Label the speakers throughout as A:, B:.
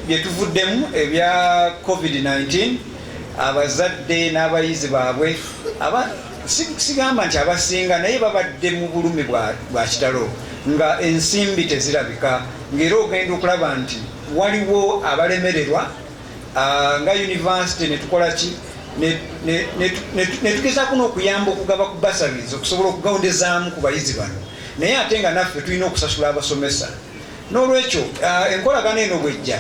A: byetuvuddemu ebya COVID-19 abazadde n'abayizi baabwe sigamba nti abasinga naye babadde mu bulumi bwa kitalo nga ensimbi tezirabika ng'era ogenda okulaba nti waliwo abalemererwa nga university netukola ki netugezaako n'okuyamba okugaba ku basaries okusobola okugawondezaamu ku bayizi bano naye ate nga naffe tulina okusasula abasomesa. N'olwekyo enkolagana eno bwejja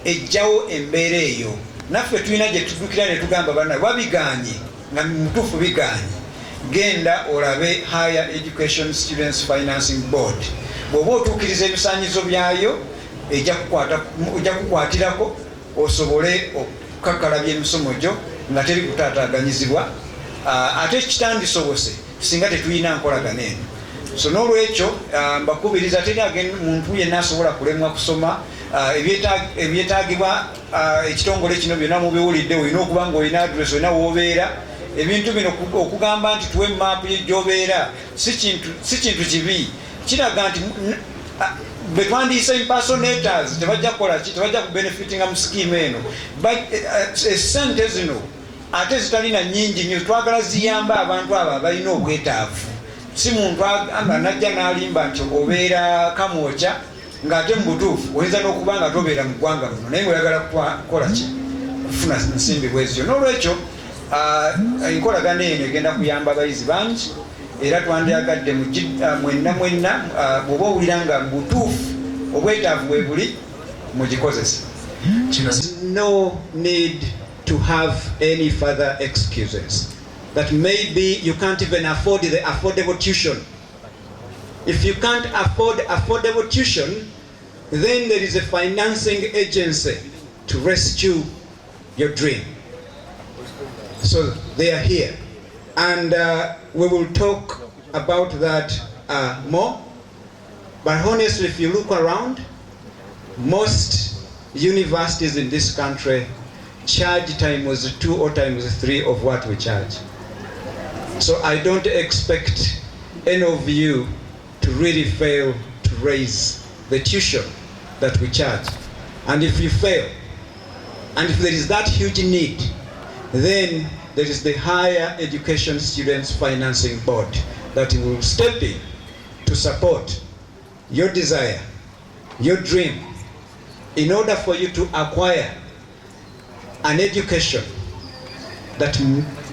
A: ejjawo embeera eyo naffe tulina gye tuddukira ne tugamba bana babiganye nga mutuufu biganye genda olabe Higher Education Students Financing Board bw'oba otuukiriza ebisaanyizo byayo ejja kukwatirako osobole okukakkalabya emisomo gyo nga teri kutaataaganyizibwa ate kitandisobose singa tetulina nkolagana eno. So n'olwekyo mbakubiriza teri muntu yenna asobola kulemwa kusoma ebyetaagibwa ekitongole kino byonna mubiwulidde olina okuba nga olina adress olina woobeera ebintu bino okugamba nti tuwe maapu gy'obeera si kintu kibi kiraga nti bwe twandiisa impersonators tebajja kukola ki tebajja kubenefitinga mu skimu eno esente zino ate zitalina nnyingi nnyo twagala ziyamba abantu abo abalina obwetaavu si muntu amba najja n'alimba nti obeera kamwokya ng'ate mu butuufu oyinza n'okuba nga tobeera mu ggwanga muno naye ng'oyagala kukola ki kufuna nsimbi bwezityo. N'olwekyo enkolagana eno egenda kuyamba abayizi bangi era twandyagadde mwenna bw'oba owulira nga mu butuufu obwetaavu bwe buli mugikozesa. No need to have any further excuses that maybe you can't even afford the affordable tuition. If you can't afford affordable tuition, then there is a financing agency to rescue your dream. So they are here. And we will talk about that more. But honestly, if you look around, most universities in this country charge times 2 or times 3 of what we charge. So I don't expect any of you to really fail to raise the tuition that we charge. And if you fail, and if there is that huge need, then there is the Higher Education Students Financing Board that will step in to support your desire, your dream, in order for you to acquire an education that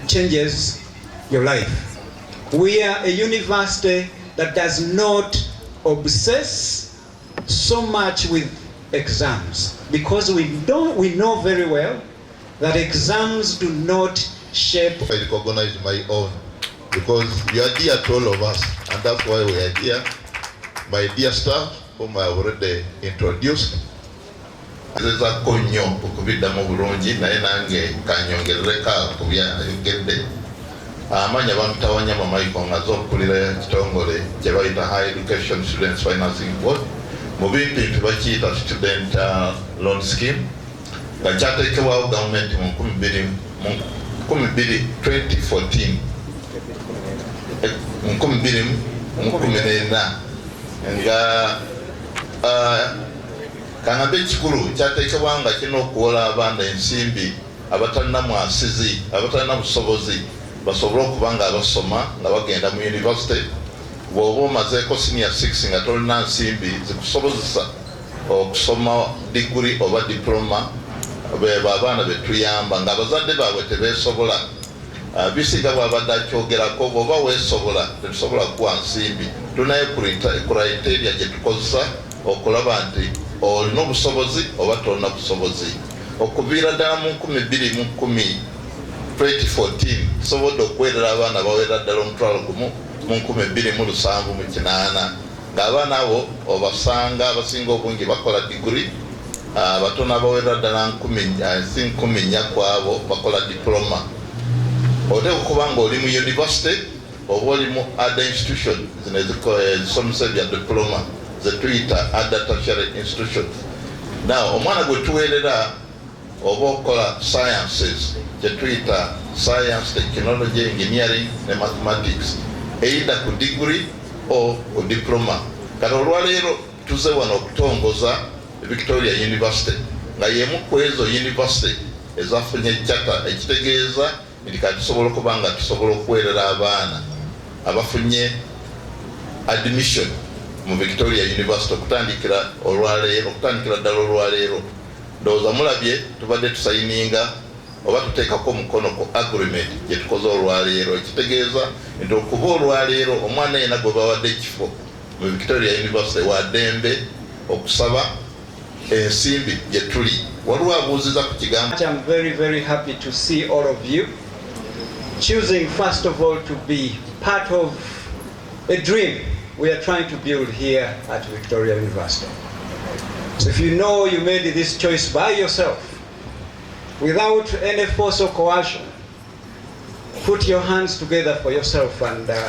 A: changes your life. We are a university that does not obsess so much with exams because we know very well that exams do not shape.
B: I recognize my own because you are dear to all of us, and that's why we are here. My dear staff, whom I already introduced. Zeza konyo okubidda mu bulungi naye nange kanyongereka kubyayogedde amanya bamutawanya mu maiko nga z'okulira kitongole kye bayita Higher Education Students Financing Board mu bintu bakiyita student loan scheme nga kyateekebwawo gavumenti mu 2014 nga kangabe ekikulu kyateekebwa nga kirina okuwola abaana ensimbi abatalina mwasizi abatalina busobozi basobole okuba nga basoma nga bagenda mu university bw'oba omazeeko senior 6 nga tolina nsimbi zikusobozesa okusoma diguri oba diploma beba abaana betuyamba nga abazadde baabwe tebeesobola bisinga bwabadde akyogerako bw'oba weesobola tetusobola kuwa nsimbi tunayo criteria gye tukozesa okulaba nti olina obusobozi oba tolina busobozi. Okuviira ddala mu 2014 tusobodde okuweerera abaana baweerera ddala 1,2078 ng'abaana abo obasanga abasinga obungi bakola diguri abatono abaweerera ddala 10,000 ku abo bakola diploma. Oteeka okuba nga oli mu university oba oli mu other institution zino ezisomesa bya diploma ze tuyita other tertiary institutions. Now omwana gwe tuweerera oba okola sciences gye tuyita science, technology, engineering ne mathematics either ku degree or ku diploma. Kati olwaleero tuze wano okutongoza Victoria University nga yemu ku ezo university ezafunye charter ekitegeeza nti kati tusobola okuba nga tusobola okuweerera abaana abafunye admission mu Victoria University okutandikira ddala olwaleero. Ndowooza mulabye tubadde tusayininga oba tuteekako omukono ku agreement gye tukoze olwaleero ekitegeeza nti okuba olwaleero omwana yenna gwe bawadde ekifo mu Victoria University wa ddembe okusaba ensimbi gye tuli. Waliwo abuuziza ku kigambo.
A: I'm very, very happy to see all of you choosing first of all to be part of a dream we are trying to build here at Victoria University. So if you know you made this choice by yourself, without any force or coercion, put your hands together for yourself and